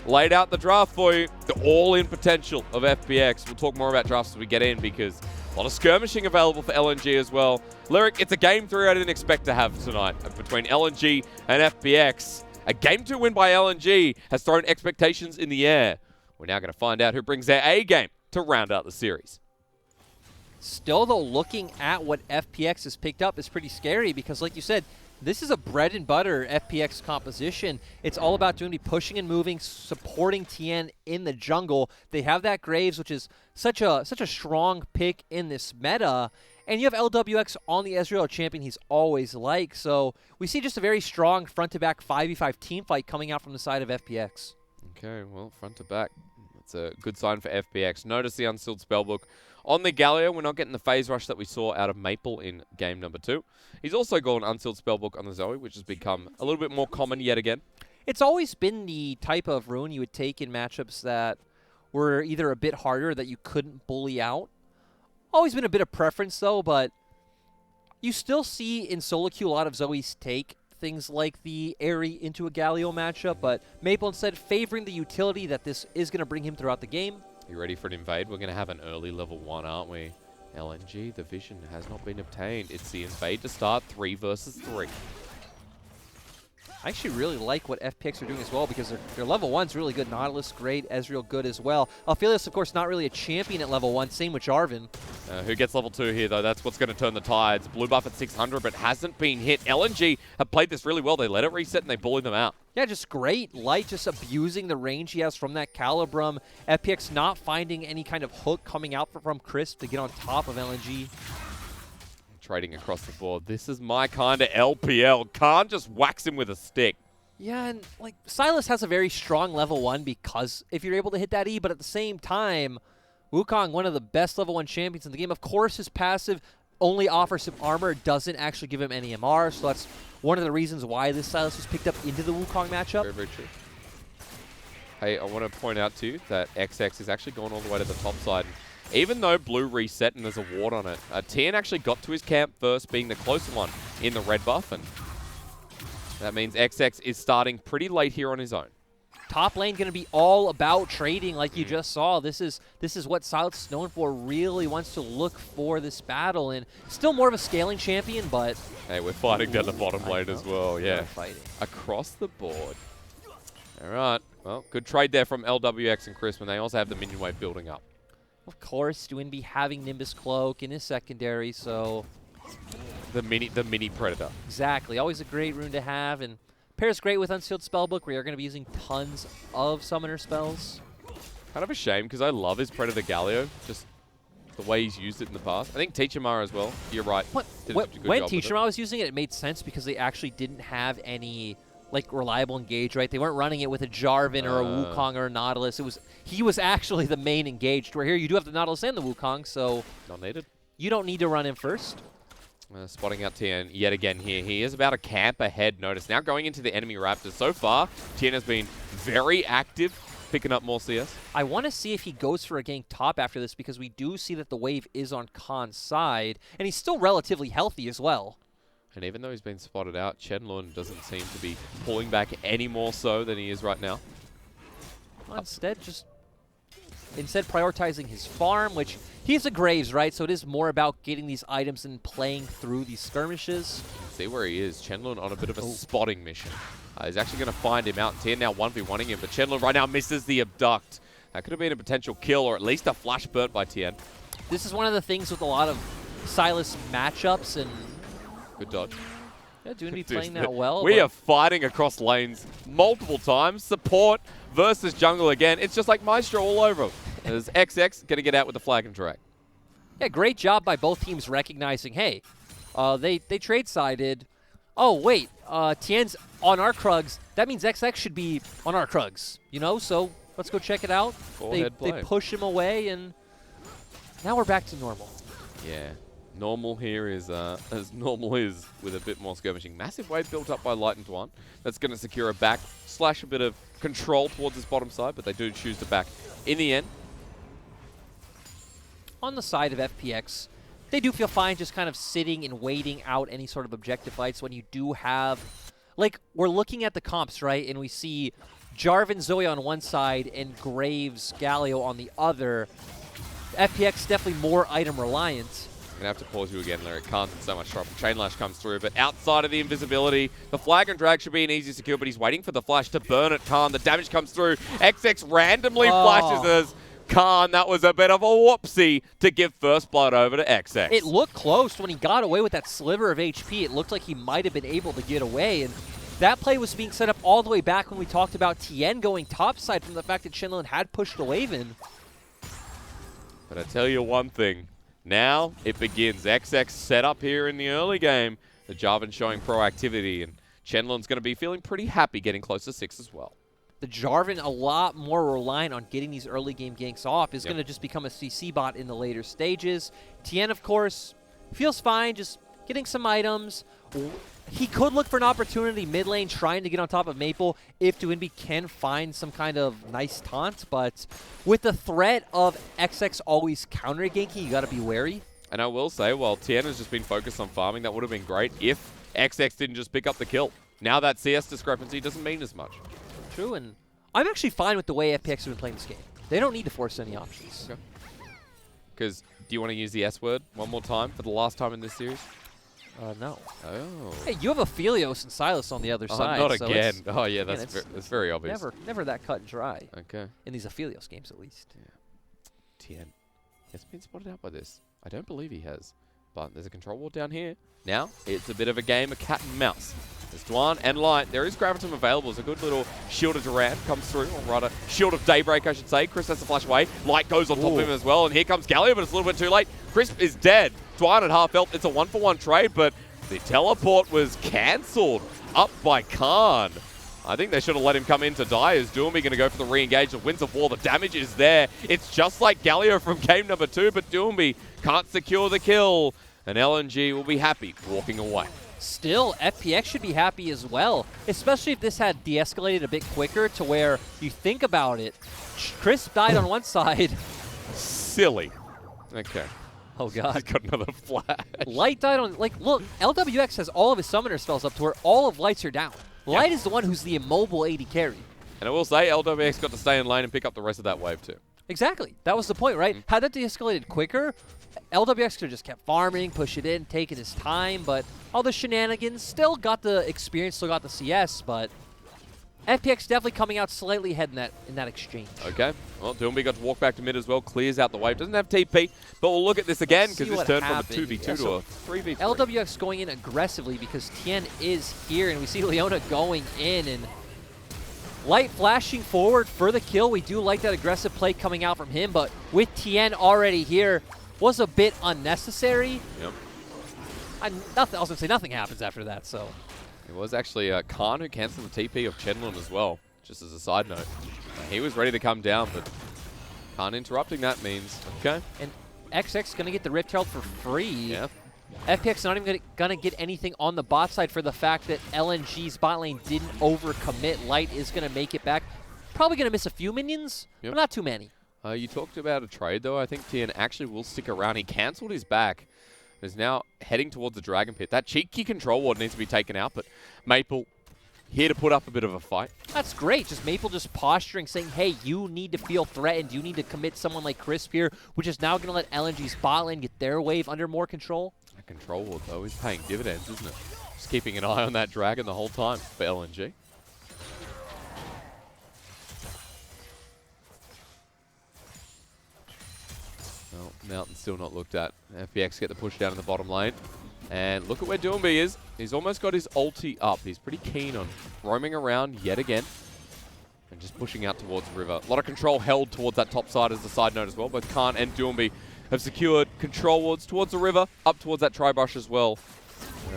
laid out the draft for you. The all-in potential of FPX. We'll talk more about drafts as we get in because a lot of skirmishing available for LNG as well. Lyric, it's a game 3 I didn't expect to have tonight between LNG and FPX. A game 2 win by LNG has thrown expectations in the air. We're now going to find out who brings their A game to round out the series. Still, though, looking at what FPX has picked up is pretty scary because, like you said, this is a bread and butter FPX composition. It's all about doing pushing and moving, supporting Tien in the jungle. They have that Graves, which is such a strong pick in this meta. And you have LWX on the Ezreal champion he's always liked. So we see just a very strong front-to-back 5v5 team fight coming out from the side of FPX. Okay, well, front to back. That's a good sign for FPX. Notice the unsealed spellbook. On the Galio, we're not getting the phase rush that we saw out of Maple in game number 2. He's also got an unsealed spellbook on the Zoe, which has become a little bit more common yet again. It's always been the type of rune you would take in matchups that were either a bit harder that you couldn't bully out. Always been a bit of preference, though, but you still see in solo queue a lot of Zoes take things like the Airy into a Galio matchup, but Maple instead favoring the utility that this is going to bring him throughout the game. You ready for an invade? We're going to have an early level 1, aren't we? LNG, the vision has not been obtained. It's the invade to start 3 versus 3. I actually really like what FPX are doing as well because their level 1's really good. Nautilus, great. Ezreal, good as well. Alphelios, of course, not really a champion at level 1. Same with Jarvan. Who gets level 2 here, though? That's what's going to turn the tides. Blue buff at 600, but hasn't been hit. LNG have played this really well. They let it reset, and they bullied them out. Yeah, just great. Light just abusing the range he has from that Calibrum. FPX not finding any kind of hook coming out from Crisp to get on top of LNG. Trading across the board. This is my kind of LPL. Can't just wax him with a stick. Yeah, and like Sylas has a very strong level 1 because if you're able to hit that E, but at the same time, Wukong, one of the best level 1 champions in the game. Of course, his passive only offers him armor, doesn't actually give him any MR, so that's one of the reasons why this Sylas was picked up into the Wukong matchup. Very, very true. Hey, I want to point out to you that XX is actually going all the way to the top side. Even though blue reset and there's a ward on it, Tien actually got to his camp first, being the closer one in the red buff, and that means XX is starting pretty late here on his own. Top lane going to be all about trading like you just saw. This is what Sylas is known for, really wants to look for this battle, and still more of a scaling champion, but... Hey, we're fighting down the bottom lane as well, yeah. Fighting. Across the board. All right, well, good trade there from LWX and Chris, and they also have the minion wave building up. Of course, Dwinby having Nimbus Cloak in his secondary, so... The mini Predator. Exactly. Always a great rune to have, and pairs great with Unsealed Spellbook, where you're going to be using tons of summoner spells. Kind of a shame, because I love his Predator Galio, just the way he's used it in the past. I think Teachamara as well. You're right. When Teachamara was using it, it made sense because they actually didn't have any... like reliable engage, right? They weren't running it with a Jarvan or a Wukong or a Nautilus. He was actually the main engaged. Where here you do have the Nautilus and the Wukong, so not needed. You don't need to run him first. Spotting out Tien yet again here. He is about a camp ahead. Notice now going into the enemy Raptors. So far, Tien has been very active, picking up more CS. I want to see if he goes for a gank top after this because we do see that the wave is on Khan's side, and he's still relatively healthy as well. And even though he's been spotted out, Chenlun doesn't seem to be pulling back any more so than he is right now. Well, instead prioritizing his farm, which he's a Graves, right? So it is more about getting these items and playing through these skirmishes. See where he is. Chenlun on a bit of a spotting mission. He's actually going to find him out. Tien now 1v1ing him, but Chenlun right now misses the abduct. That could have been a potential kill or at least a flash burnt by Tien. This is one of the things with a lot of Sylas matchups and... Good dodge. Yeah, Dwinby playing that well. We are fighting across lanes multiple times. Support versus jungle again. It's just like Maestro all over. There's XX going to get out with the flag and drag. Yeah, great job by both teams recognizing, hey, they trade-sided. Oh, wait, Tien's on our Krugs. That means XX should be on our Krugs, you know? So let's go check it out. They push him away, and now we're back to normal. Yeah. Normal here is as normal is with a bit more skirmishing. Massive wave built up by Light and Tuan. That's going to secure a back / a bit of control towards this bottom side, but they do choose to back in the end. On the side of FPX, they do feel fine just kind of sitting and waiting out any sort of objective fights when you do have like, we're looking at the comps, right? And we see Jarvan Zoe on one side and Graves Galio on the other. FPX definitely more item reliant. I'm going to have to pause you again, Lyric. Khan's in so much trouble. Chain Lash comes through, but outside of the invisibility, the flag and drag should be an easy secure, but he's waiting for the flash to burn at Khan. The damage comes through. XX randomly flashes as Khan. That was a bit of a whoopsie to give first blood over to XX. It looked close when he got away with that sliver of HP. It looked like he might have been able to get away, and that play was being set up all the way back when we talked about Tien going topside from the fact that Shenlong had pushed the wave in. But I tell you one thing. Now it begins. XX set up here in the early game. The Jarvan showing proactivity, and Shenlong's going to be feeling pretty happy getting close to 6 as well. The Jarvan, a lot more reliant on getting these early game ganks off, is going to just become a CC bot in the later stages. Tien, of course, feels fine, just getting some items. He could look for an opportunity mid lane trying to get on top of Maple if Doinby can find some kind of nice taunt, but with the threat of XX always counter ganking, you got to be wary. And I will say, while Tien has just been focused on farming, that would have been great if XX didn't just pick up the kill. Now that CS discrepancy doesn't mean as much. True, and I'm actually fine with the way FPX have been playing this game. They don't need to force any options. Okay. Because, do you want to use the S word one more time for the last time in this series? No. Oh. Hey, you have Aphelios and Silas on the other side. Not so again. Oh, yeah, that's very obvious. Never that cut and dry. Okay. In these Aphelios games, at least. Yeah. Tien has been spotted out by this. I don't believe he has. But there's a control ward down here. Now, it's a bit of a game of cat and mouse. There's Dwan and Light. There is Gravitum available. It's a good little Shield of Durant comes through, or rather, Shield of Daybreak, I should say. Chris has to flash away. Light goes on top of him as well, and here comes Galio, but it's a little bit too late. Chris is dead. Dwan at half health. It's a 1-for-1 trade, but the teleport was cancelled up by Khan. I think they should have let him come in to die. Is Doinby going to go for the re-engage of Winds of War? The damage is there. It's just like Galio from game number 2, but Doinby can't secure the kill. And LNG will be happy walking away. Still, FPX should be happy as well, especially if this had de-escalated a bit quicker to where you think about it. Chris died on one side. Silly. Okay. Oh, God. He's got another flash. Light died on, like, look, LWX has all of his summoner spells up to where all of Lights are down. Light is the one who's the immobile AD carry. And I will say, LWX got to stay in lane and pick up the rest of that wave too. Exactly. That was the point, right? Had that de-escalated quicker, LWX could have just kept farming, push it in, taking his time, but all the shenanigans, still got the experience, still got the CS, but FPX definitely coming out slightly ahead in that exchange. Okay. Well, Doinby got to walk back to mid as well, clears out the wave. Doesn't have TP, but we'll look at this again because this turned from a 2v2 to a 3v3. LWX going in aggressively because Tien is here, and we see Leona going in, and Light flashing forward for the kill. We do like that aggressive play coming out from him, but with Tien already here, was a bit unnecessary. Yep. I was going to say nothing happens after that, so. It was actually Khan who cancelled the TP of Shenlong as well, just as a side note. He was ready to come down, but Khan interrupting that means, okay. And XX going to get the Rift Herald for free. Yeah. FPX not even going to get anything on the bot side for the fact that LNG's bot lane didn't overcommit. Light is going to make it back. Probably going to miss a few minions, but not too many. You talked about a trade, though. I think Tien actually will stick around. He cancelled his back. Is now heading towards the Dragon Pit. That cheeky control ward needs to be taken out, but Maple here to put up a bit of a fight. That's great. Just Maple just posturing, saying, hey, you need to feel threatened. You need to commit someone like Crisp here, which is now going to let LNG's bot lane get their wave under more control. That control ward, though, is paying dividends, isn't it? Just keeping an eye on that Dragon the whole time for LNG. Well, Mountain's still not looked at. FPX get the push down in the bottom lane. And look at where Doinby is. He's almost got his ulti up. He's pretty keen on roaming around yet again. And just pushing out towards the river. A lot of control held towards that top side as a side note as well. Both Khan and Doinby have secured control wards towards the river, up towards that tri-brush as well.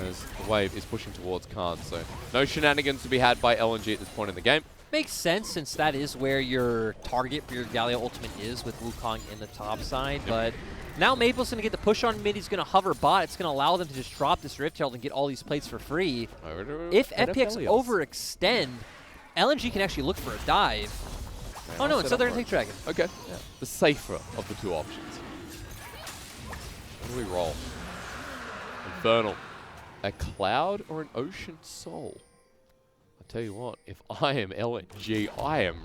As the wave is pushing towards Khan. So no shenanigans to be had by LNG at this point in the game. Makes sense since that is where your target for your Galio ultimate is with Wukong in the top side, but now Maple's going to get the push on mid. He's going to hover bot. It's going to allow them to just drop this Rift Herald and get all these plates for free. If FPX overextend, LNG can actually look for a dive. Oh no, it's Southern Take Dragon. Okay, yeah. The safer of the two options. What do we roll? Infernal. A Cloud or an Ocean Soul? tell you what, if I am LNG, I am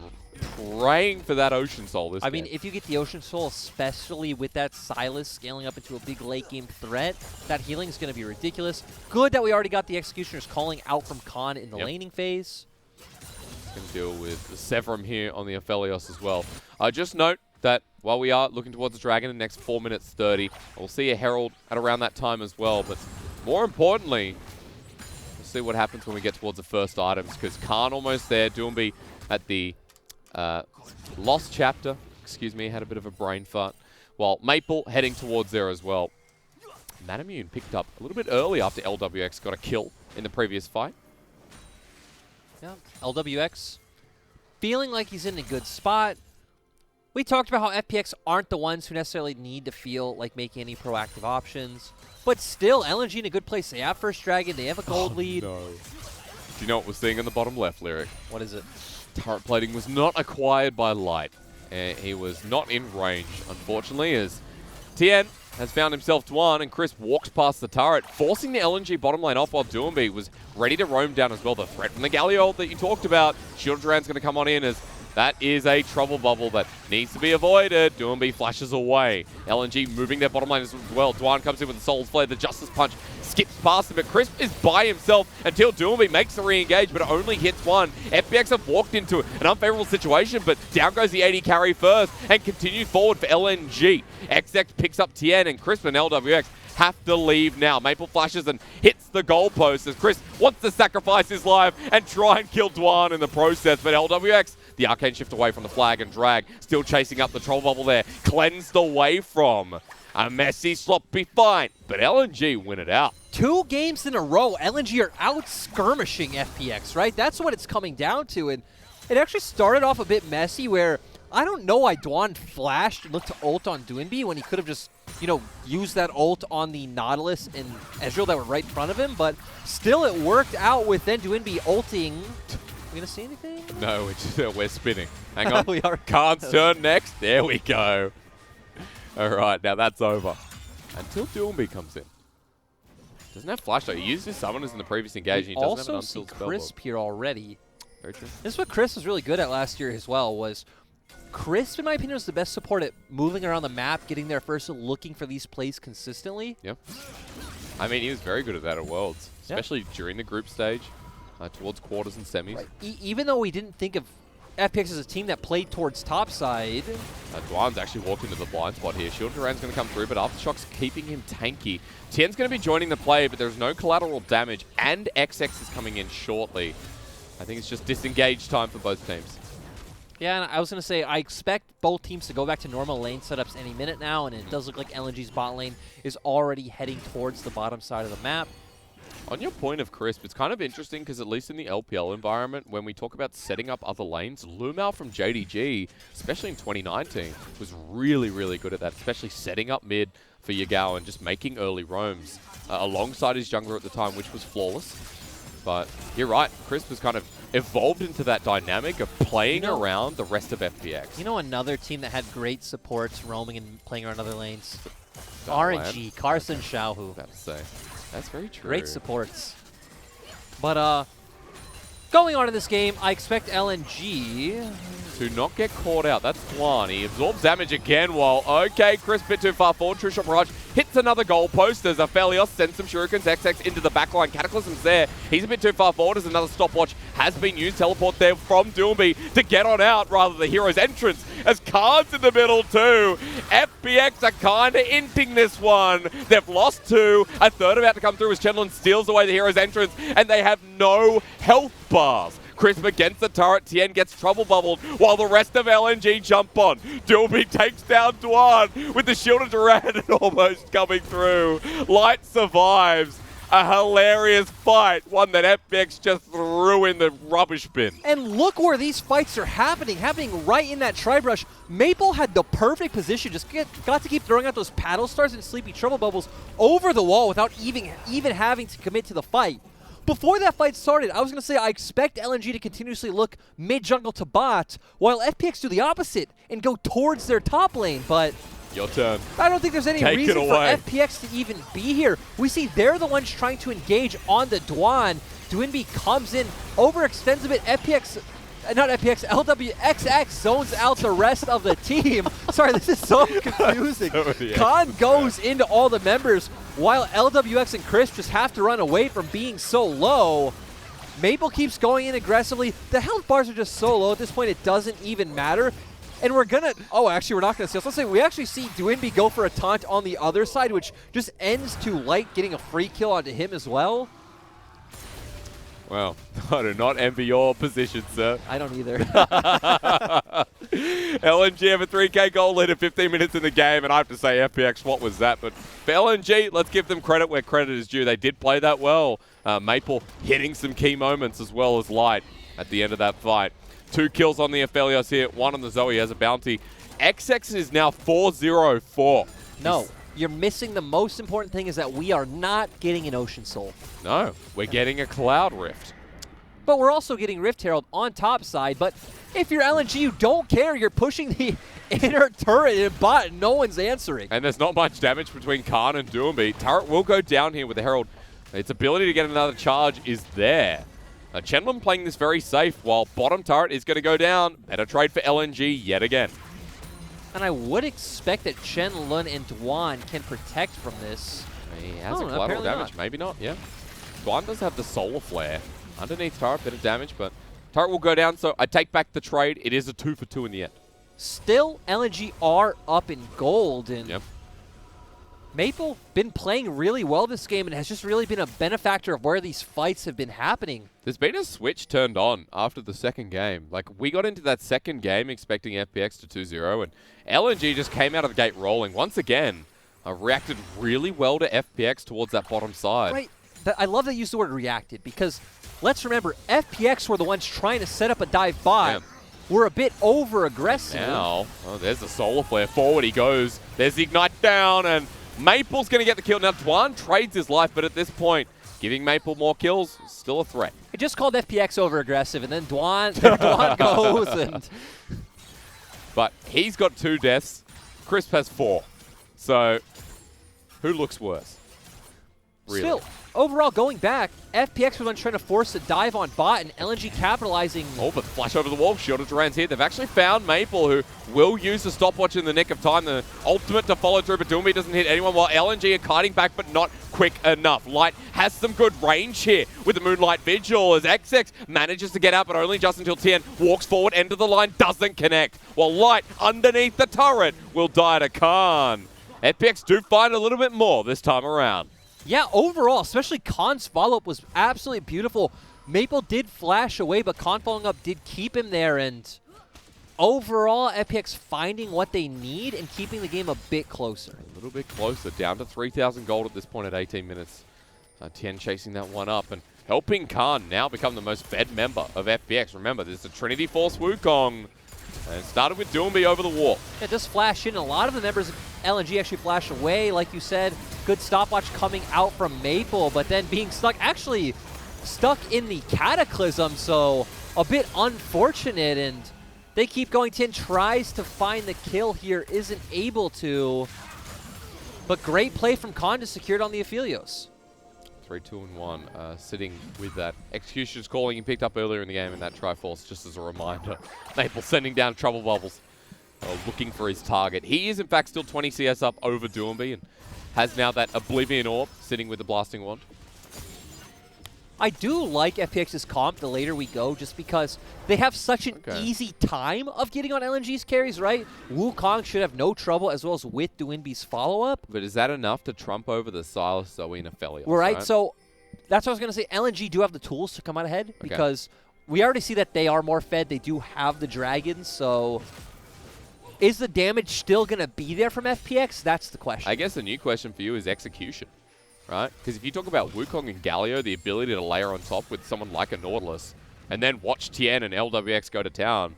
praying for that Ocean Soul this I mean, game. if you get the Ocean Soul, especially with that Silas scaling up into a big late game threat, that healing is going to be ridiculous. Good that we already got the Executioners calling out from Khan in the laning phase. Can deal with the Severum here on the Aphelios as well. Just note that while we are looking towards the Dragon in the next 4 minutes 30, we'll see a Herald at around that time as well. But more importantly, we'll see what happens when we get towards the first items, because Khan almost there, Doomby at the Lost Chapter, excuse me, had a bit of a brain fart, while Maple heading towards there as well. Manamune picked up a little bit early after LWX got a kill in the previous fight. Yeah, LWX feeling like he's in a good spot. We talked about how FPX aren't the ones who necessarily need to feel like making any proactive options. But still, LNG in a good place. They have first Dragon. They have a gold lead. No. Do you know what we're seeing in the bottom left, Lyric? What is it? Turret plating was not acquired by Light. He was not in range, unfortunately, as Tien has found himself Dwan, and Chris walks past the turret, forcing the LNG bottom lane off while Doomby was ready to roam down as well. The threat from the Galio that you talked about, Shield Duran's going to come on in as that is a trouble bubble that needs to be avoided. Doomby flashes away. LNG moving their bottom lane as well. Dwan comes in with the Soul's Flare. The Justice Punch skips past him, but Crisp is by himself until Doomby makes the re-engage, but it only hits one. FPX have walked into an unfavorable situation, but down goes the AD carry first and continue forward for LNG. XX picks up Tien, and Crisp and LWX have to leave now. Maple flashes and hits the goalpost as Chris wants to sacrifice his life and try and kill Dwan in the process, but LWX, the Arcane shift away from the flag and drag, still chasing up the troll bubble there, cleansed away from a messy, sloppy fight, but LNG win it out. 2 games in a row, LNG are out skirmishing FPX, right? That's what it's coming down to, and it actually started off a bit messy where I don't know why Dwan flashed and looked to ult on Doomby when he could have just, you know, used that ult on the Nautilus and Ezreal that were right in front of him, but still it worked out with then Doomby ulting. Are we going to see anything? No, we're spinning. Hang on. We are. Khan's turn next. There we go. All right, now that's over. Until Doomby comes in. Doesn't have flash though. He used his summoners in the previous engage, and he doesn't have an also unsealed see spellbook. Crisp here already. Very true. This is what Chris was really good at last year as well, was Crisp, in my opinion, was the best support at moving around the map, getting there first, and looking for these plays consistently. Yep. I mean, he was very good at that at Worlds, especially during the group stage, towards quarters and semis. Right. Even though we didn't think of FPX as a team that played towards topside. Dwan's actually walked into the blind spot here. Shield Duran's going to come through, but Aftershock's keeping him tanky. Tien's going to be joining the play, but there's no collateral damage, and XX is coming in shortly. I think it's just disengage time for both teams. Yeah, and I was going to say, I expect both teams to go back to normal lane setups any minute now, and it does look like LNG's bot lane is already heading towards the bottom side of the map. On your point of Crisp, it's kind of interesting because at least in the LPL environment, when we talk about setting up other lanes, Lumao from JDG, especially in 2019, was really, really good at that, especially setting up mid for Yagao and just making early roams alongside his jungler at the time, which was flawless. But you're right, Crisp has kind of evolved into that dynamic of playing around the rest of FPX. You know another team that had great supports roaming and playing around other lanes? RNG, Carson Xiaohu. About to say. That's very true. Great supports. But going on in this game, I expect LNG to not get caught out. That's Dwan. He absorbs damage again while, okay, Chris bit too far forward. True Shot Barrage hits another goalpost as Aphelios sends some shurikens. XX into the backline. Cataclysm's there. He's a bit too far forward as another stopwatch has been used. Teleport there from Doomby to get on out rather than the hero's entrance as Khan's in the middle too. FPX are kind of inting this one. They've lost 2. A third about to come through as Chenlin steals away the hero's entrance and they have no health bars. Crisp against the turret, Tien gets trouble bubbled while the rest of LNG jump on. Doomby takes down Dwan with the shield of Duran almost coming through. Light survives. A hilarious fight, one that FPX just threw in the rubbish bin. And look where these fights are happening right in that tri-brush. Maple had the perfect position, just got to keep throwing out those paddle stars and sleepy trouble bubbles over the wall without even having to commit to the fight. Before that fight started, I was going to say I expect LNG to continuously look mid-jungle to bot, while FPX do the opposite and go towards their top lane, but your turn. I don't think there's any reason for FPX to even be here. We see they're the ones trying to engage on the Dwan. Dwinby comes in, overextends a bit. FPX, not FPX, LWXX zones out the rest of the team. Sorry, this is so confusing. Khan goes into all the members while LWX and Chris just have to run away from being so low. Maple keeps going in aggressively. The health bars are just so low at this point, it doesn't even matter. And we're gonna, oh, actually, we're not gonna see. Let's say we actually see Dwinby go for a taunt on the other side, which just ends to Light getting a free kill onto him as well. Well, I do not envy your position, sir. I don't either. LNG have a 3K goal lead at 15 minutes in the game, and I have to say, FPX, what was that? But for LNG, let's give them credit where credit is due. They did play that well. Maple hitting some key moments as well as Light at the end of that fight. 2 kills on the Aphelios here, 1 on the Zoe as a bounty. XX is now 4-0-4. No, you're missing the most important thing is that we are not getting an Ocean Soul. No, we're getting a Cloud Rift. But we're also getting Rift Herald on top side. But if you're LNG, you don't care. You're pushing the inner turret in bot and no one's answering. And there's not much damage between Khan and Doomby. Turret will go down here with the Herald. Its ability to get another charge is there. Chenlun playing this very safe while bottom turret is going to go down. Better trade for LNG yet again. And I would expect that Chenlun and Dwan can protect from this. He has a collateral damage. Not. Maybe not, yeah. Dwan does have the Solar Flare. Underneath turret, bit of damage, but turret will go down, so I take back the trade. It is a 2-for-2 in the end. Still, LNG are up in gold, and yep. Maple been playing really well this game and has just really been a benefactor of where these fights have been happening. There's been a switch turned on after the second game. Like, we got into that second game expecting FPX to 2-0, and LNG just came out of the gate rolling. Once again, reacted really well to FPX towards that bottom side. Right. I love that you use the word reacted, because let's remember, FPX were the ones trying to set up a dive bot. Yeah. We're a bit over-aggressive. Now, oh, there's the Solar Flare. Forward he goes. There's the Ignite down, and Maple's going to get the kill. Now, Dwan trades his life, but at this point, giving Maple more kills, still a threat. I just called FPX over-aggressive, and then Dwan goes. And but he's got 2 deaths. Crisp has 4. So, who looks worse? Really? Still, overall, going back, FPX was trying to force a dive on bot, and LNG capitalizing. Oh, but flash over the wall. Shield of Duran's here. They've actually found Maple, who will use the stopwatch in the nick of time. The ultimate to follow through, but Doomby doesn't hit anyone, while LNG are kiting back, but not quick enough. Light has some good range here with the Moonlight Vigil, as XX manages to get out, but only just until TN walks forward, end of the line, doesn't connect, while Light, underneath the turret, will die to Khan. FPX do find a little bit more this time around. Yeah, overall, especially Khan's follow-up was absolutely beautiful. Maple did flash away, but Khan following up did keep him there, and overall, FPX finding what they need and keeping the game a bit closer. A little bit closer, down to 3,000 gold at this point at 18 minutes. Tien chasing that one up and helping Khan now become the most fed member of FPX. Remember, there's the Trinity Force Wukong. And it started with Doomby over the wall. Yeah, just flash in. A lot of the members of LNG actually flash away, like you said. Good stopwatch coming out from Maple, but then being stuck in the Cataclysm, so a bit unfortunate, and they keep going. Tien tries to find the kill here, isn't able to, but great play from Khan to secure it on the Aphelios. 3-2-1, sitting with that Executioner's calling he picked up earlier in the game in that Triforce, just as a reminder. Maple sending down Trouble Bubbles, looking for his target. He is, in fact, still 20 CS up over Doomby and has now that Oblivion Orb sitting with the Blasting Wand. I do like FPX's comp the later we go, just because they have such an easy time of getting on LNG's carries, right? Wukong should have no trouble, as well as with Doinby's follow-up. But is that enough to trump over the Silas, Zoe, and Aphelios? Right, so that's what I was going to say. LNG do have the tools to come out ahead, because we already see that they are more fed. They do have the dragons, so is the damage still going to be there from FPX? That's the question. I guess the new question for you is execution. Right? Because if you talk about Wukong and Galio, the ability to layer on top with someone like a Nautilus, and then watch Tien and LWX go to town.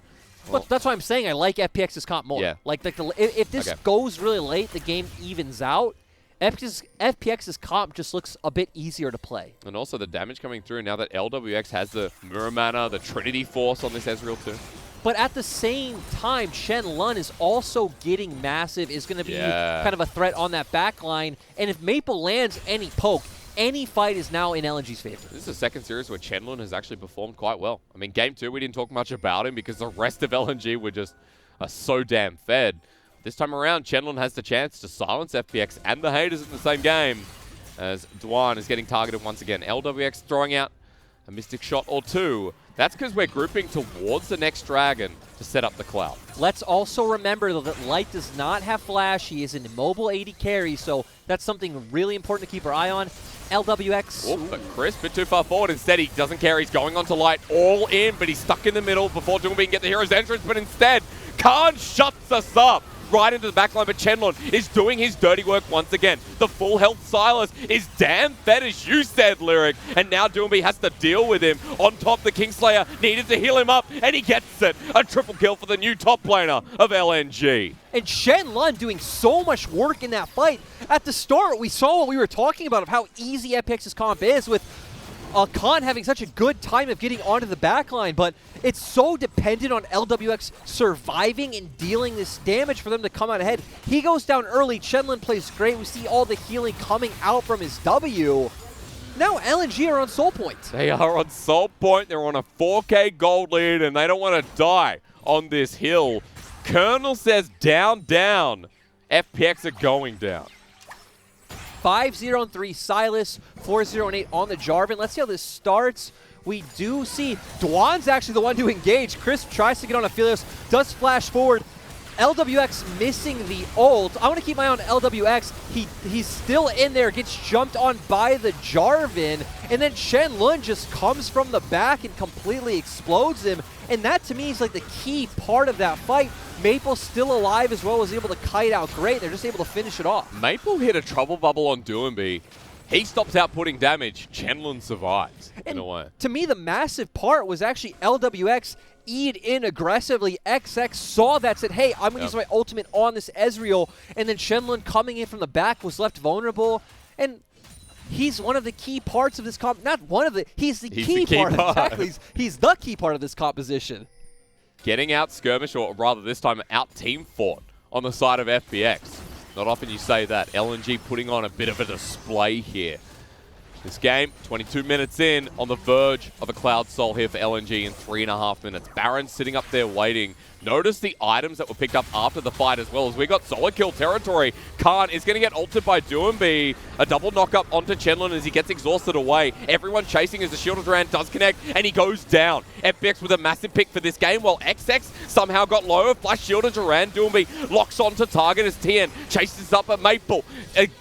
Well, that's why I'm saying I like FPX's comp more. Yeah. Like if this goes really late, the game evens out. FPX's comp just looks a bit easier to play. And also the damage coming through now that LWX has the Mirror Mana, the Trinity Force on this Ezreal too. But at the same time, Chenlun is also getting massive, is going to be kind of a threat on that back line. And if Maple lands any poke, any fight is now in LNG's favor. This is the second series where Chenlun has actually performed quite well. I mean, game 2, we didn't talk much about him because the rest of LNG were just so damn fed. This time around, Chenlun has the chance to silence FPX and the haters in the same game as Dwan is getting targeted once again. LWX throwing out a mystic shot or two. That's because we're grouping towards the next dragon to set up the cloud. Let's also remember, though, that Light does not have flash. He is an immobile AD carry, so that's something really important to keep our eye on. LWX. Oh, but Chris, a bit too far forward. Instead, he doesn't care. He's going onto Light all in, but he's stuck in the middle before Doomby can get the hero's entrance. But instead, Khan shuts us up right into the backline, but Chenlun is doing his dirty work once again. The full health Silas is damn fed, as you said, Lyric, and now Doomby has to deal with him. On top, the Kingslayer needed to heal him up, and he gets it. A triple kill for the new top laner of LNG. And Chenlun doing so much work in that fight. At the start, we saw what we were talking about of how easy FPX's comp is with Khan having such a good time of getting onto the backline, but it's so dependent on LWX surviving and dealing this damage for them to come out ahead. He goes down early, Chenlun plays great, we see all the healing coming out from his W. Now LNG are on soul point. They are on soul point, they're on a 4K gold lead, and they don't want to die on this hill. Colonel says down, down. FPX are going down. 5-0-3 Silas, 4-0-8 on the Jarvan. Let's see how this starts. We do see Dwan's actually the one to engage. Chris tries to get on Aphelios, does flash forward. LWX missing the ult. I want to keep my eye on LWX. He's still in there, gets jumped on by the Jarvan, and then Chenlun just comes from the back and completely explodes him. And that to me is like the key part of that fight. Maple's still alive as well, was able to kite out great. They're just able to finish it off. Maple hit a trouble bubble on Doomby. He stops outputting damage. Chenlun survives in a way. To me, the massive part was actually LWX E'd in aggressively. XX saw that, said, hey, I'm going to use my ultimate on this Ezreal. And then Chenlun coming in from the back was left vulnerable. And he's one of the key parts of this comp. Not one of the, he's the key part. Exactly. He's the key part of this composition. Getting out skirmish, or rather this time out team fought on the side of FPX. Not often you say that. LNG putting on a bit of a display here. This game, 22 minutes in, on the verge of a Cloud Soul here for LNG in 3.5 minutes. Baron sitting up there waiting. Notice the items that were picked up after the fight as well, as we got solo kill territory. Khan is going to get ulted by Doomby. A double knock-up onto Chenlun as he gets exhausted away. Everyone chasing as the Shield of Duran does connect, and he goes down. FPX with a massive pick for this game, while XX somehow got lower. Flash Shield of Duran. Doomby locks onto target as TN chases up at Maple.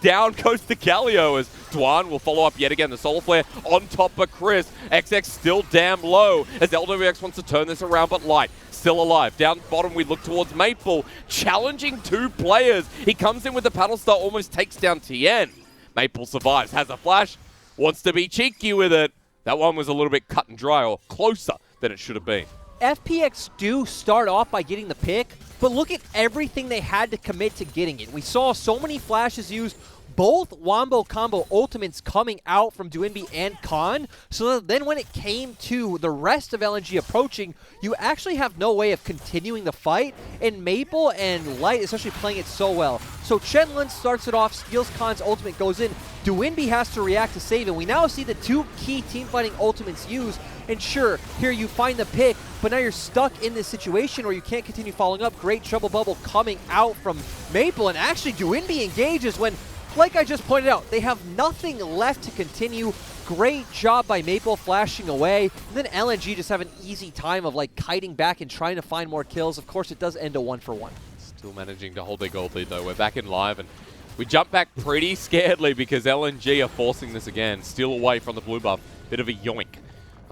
Down goes the Galio as Dwan will follow up yet again. The Solar Flare on top of Chris. XX still damn low as LWX wants to turn this around, but Light still alive. Down bottom, we look towards Maple, challenging two players. He comes in with the paddle star, almost takes down TN. Maple survives, has a flash, wants to be cheeky with it. That one was a little bit cut and dry, or closer than it should have been. FPX do start off by getting the pick, but look at everything they had to commit to getting it. We saw so many flashes used, both Wombo combo ultimates coming out from Doinby and Khan, so then when it came to the rest of LNG approaching, you actually have no way of continuing the fight, and Maple and Light especially playing it so well. So Chenlun starts it off, steals Khan's ultimate, goes in, Doinby has to react to save, and we now see the two key teamfighting ultimates used, and sure, here you find the pick, but now you're stuck in this situation where you can't continue following up. Great trouble bubble coming out from Maple, and actually Doinby engages when, like I just pointed out, they have nothing left to continue. Great job by Maple flashing away. And then LNG just have an easy time of like kiting back and trying to find more kills. Of course, it does end a 1-for-1. Still managing to hold their gold lead though. We're back in live and we jump back pretty scaredly because LNG are forcing this again. Still away from the blue buff. Bit of a yoink.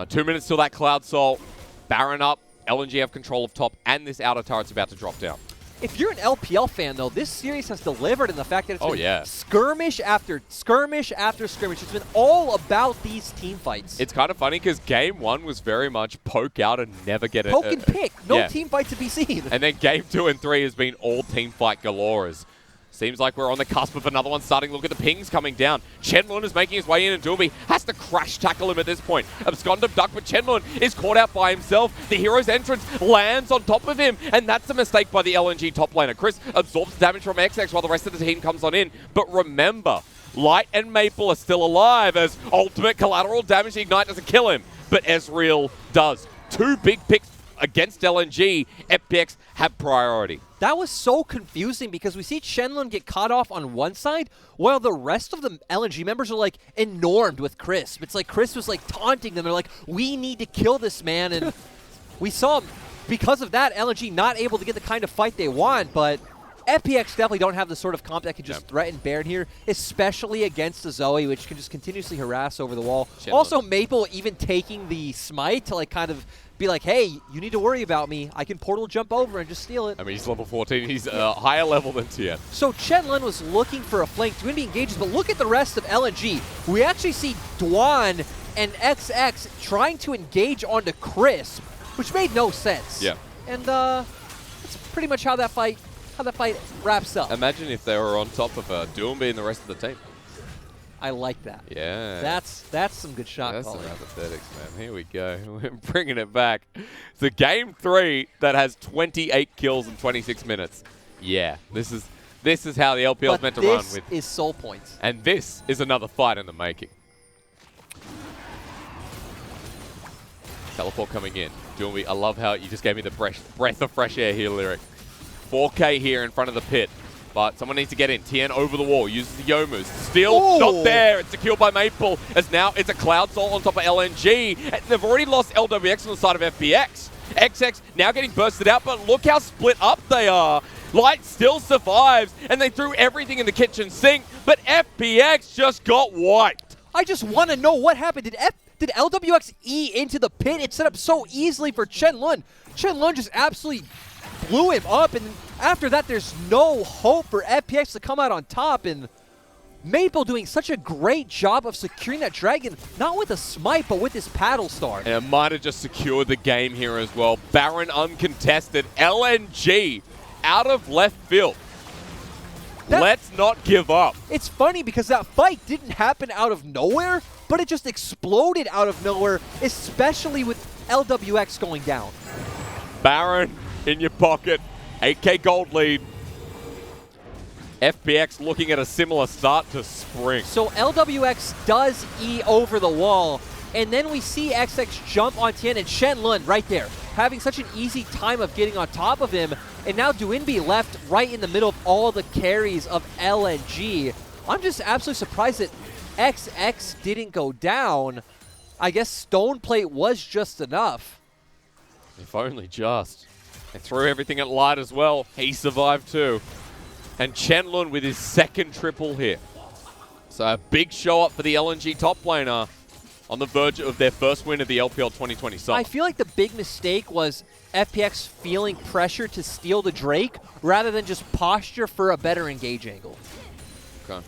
2 minutes till that Cloud Soul. Baron up. LNG have control of top and this outer turret's about to drop down. If you're an LPL fan, though, this series has delivered in the fact that it's been skirmish after skirmish after skirmish. It's been all about these team fights. It's kind of funny because game 1 was very much poke out and never get it. Poke and pick. No team fight to be seen. And then game 2 and 3 has been all team fight galore. Seems like we're on the cusp of another one starting. Look at the pings coming down. Chenlun is making his way in and Doomby has to crash tackle him at this point. Abscondum duck, but Chenlun is caught out by himself. The hero's entrance lands on top of him, and that's a mistake by the LNG top laner. Chris absorbs damage from XX while the rest of the team comes on in. But remember, Light and Maple are still alive as ultimate collateral damage. The Ignite doesn't kill him, but Ezreal does. 2 big picks against LNG. FPX have priority. That was so confusing because we see Shenlong get caught off on one side while the rest of the LNG members are like enormed with Crisp. It's like Crisp was like taunting them. They're like, we need to kill this man. And we saw because of that, LNG not able to get the kind of fight they want, but FPX definitely don't have the sort of comp that can just threaten Baron here, especially against the Zoe, which can just continuously harass over the wall. Also, Maple even taking the smite to like kind of be like, hey, you need to worry about me. I can portal jump over and just steal it. I mean, he's level 14. He's higher level than Tien. So Shenlong was looking for a flank to be engages, but look at the rest of LNG. We actually see Dwan and XX trying to engage onto Crisp, which made no sense. Yeah. And that's pretty much how that fight wraps up. Imagine if they were on top of Doomby and the rest of the team. I like that. Yeah. That's some good shot calling. That's some apathetics, man. Here we go. We're bringing it back. It's a game 3 that has 28 kills in 26 minutes. Yeah, this is how the LPL is meant to run with. This is soul points. And this is another fight in the making. Teleport coming in. Doomby, I love how you just gave me the breath of fresh air here, Lyric. 4K here in front of the pit. But someone needs to get in. Tien over the wall, uses the Yomus. Still not there. It's secured by Maple. As now it's a Cloud Soul on top of LNG. And they've already lost LWX on the side of FPX. XX now getting bursted out, but look how split up they are. Light still survives, and they threw everything in the kitchen sink, but FPX just got wiped. I just want to know what happened. Did LWX E into the pit? It set up so easily for Shenlong. Shenlong just absolutely blew him up, and after that, there's no hope for FPX to come out on top, and Maple doing such a great job of securing that dragon, not with a smite, but with his paddle star. And it might have just secured the game here as well. Baron uncontested. LNG out of left field. Let's not give up. It's funny because that fight didn't happen out of nowhere, but it just exploded out of nowhere, especially with LWX going down. Baron in your pocket. 8K gold lead. FPX looking at a similar start to Spring. So LWX does E over the wall, and then we see XX jump on Tien and Shenlong right there, having such an easy time of getting on top of him, and now Doinby left right in the middle of all the carries of LNG. I'm just absolutely surprised that XX didn't go down. I guess Stone Plate was just enough. If only just. They threw everything at Light as well. He survived too. And Shenlong with his second triple here. So a big show up for the LNG top laner on the verge of their first win of the LPL 2020 summer. I feel like the big mistake was FPX feeling pressure to steal the Drake rather than just posture for a better engage angle. Okay.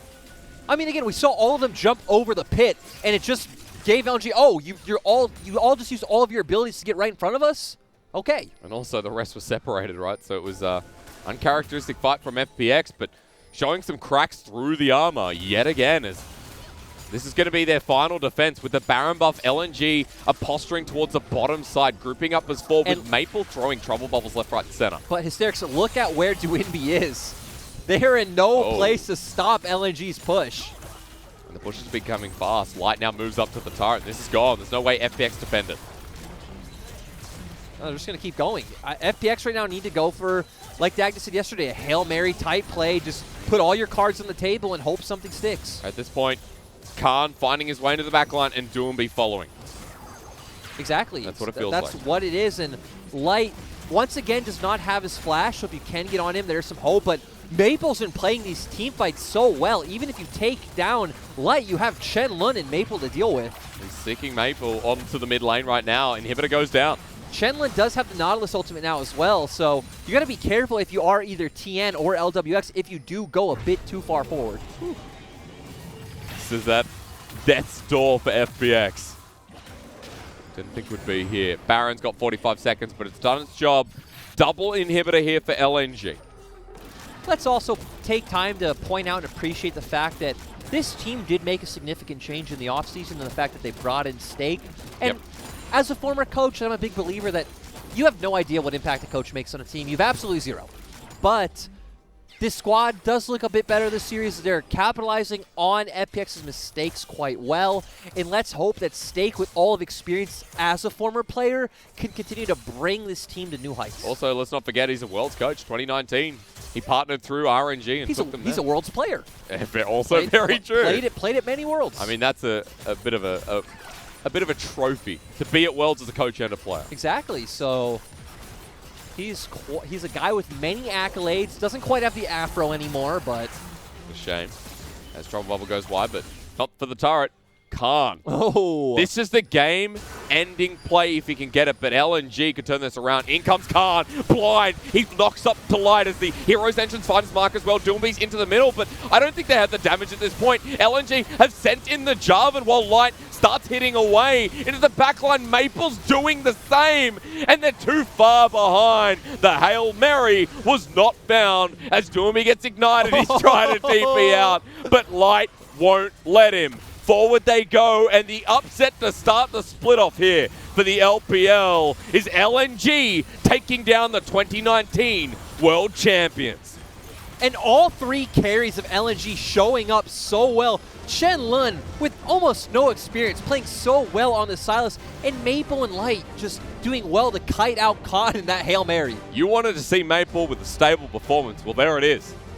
I mean, again, we saw all of them jump over the pit, and it just gave LNG, oh, you all just used all of your abilities to get right in front of us? Okay. And also the rest was separated, right? So it was uncharacteristic fight from FPX, but showing some cracks through the armor yet again as this is going to be their final defense with the Baron buff. LNG are posturing towards the bottom side, grouping up as 4 with Maple throwing trouble bubbles left, right, and center. But Hysterics, look at where Doinby is. They're in no place to stop LNG's push. And the push is becoming fast. Light now moves up to the turret. This is gone. There's no way FPX defend it. Oh, they're just going to keep going. FPX right now need to go for, like Dagda said yesterday, a Hail Mary type play. Just put all your cards on the table and hope something sticks. At this point, Khan finding his way into the backline and Doomby following. Exactly. That's what it feels like. That's what it is. And Light, once again, does not have his flash, so if you can get on him, there's some hope. But Maple's been playing these team fights so well. Even if you take down Light, you have Shenlong and Maple to deal with. He's seeking Maple onto the mid lane right now. Inhibitor goes down. Shenlong does have the Nautilus ultimate now as well, so you got to be careful if you are either TN or LWX if you do go a bit too far forward. Whew. This is that death's door for FPX. Didn't think would be here. Baron's got 45 seconds, but it's done its job. Double inhibitor here for LNG. Let's also take time to point out and appreciate the fact that this team did make a significant change in the offseason and the fact that they brought in Stake. And as a former coach, I'm a big believer that you have no idea what impact a coach makes on a team. You have absolutely zero. But This squad does look a bit better this series. They're capitalizing on FPX's mistakes quite well. And let's hope that Stake, with all of experience as a former player, can continue to bring this team to new heights. Also, let's not forget he's a Worlds coach, 2019. He partnered through RNG and took them there. He's a Worlds player. Also very true. Played at many Worlds. I mean, that's a bit of a trophy to be at Worlds as a coach and a player. Exactly. So he's a guy with many accolades. Doesn't quite have the afro anymore, but A shame. As Trouble Bubble goes wide, but not for the turret. Can't. Oh. This is the game-ending play if he can get it, but LNG could turn this around. In comes Khan, blind. He knocks up to Light as the hero's entrance finds Mark as well. Doombee's into the middle, but I don't think they have the damage at this point. LNG have sent in the Jarvan while Light starts hitting away into the backline. Maple's doing the same, and they're too far behind. The Hail Mary was not found as Doombee gets ignited. He's trying to TP out, but Light won't let him. Forward they go, and the upset to start the split off here for the LPL is LNG taking down the 2019 World Champions. And all three carries of LNG showing up so well. Chen Lun, with almost no experience, playing so well on the Silas, and Maple and Light just doing well to kite out Khan in that Hail Mary. You wanted to see Maple with a stable performance. Well, there it is.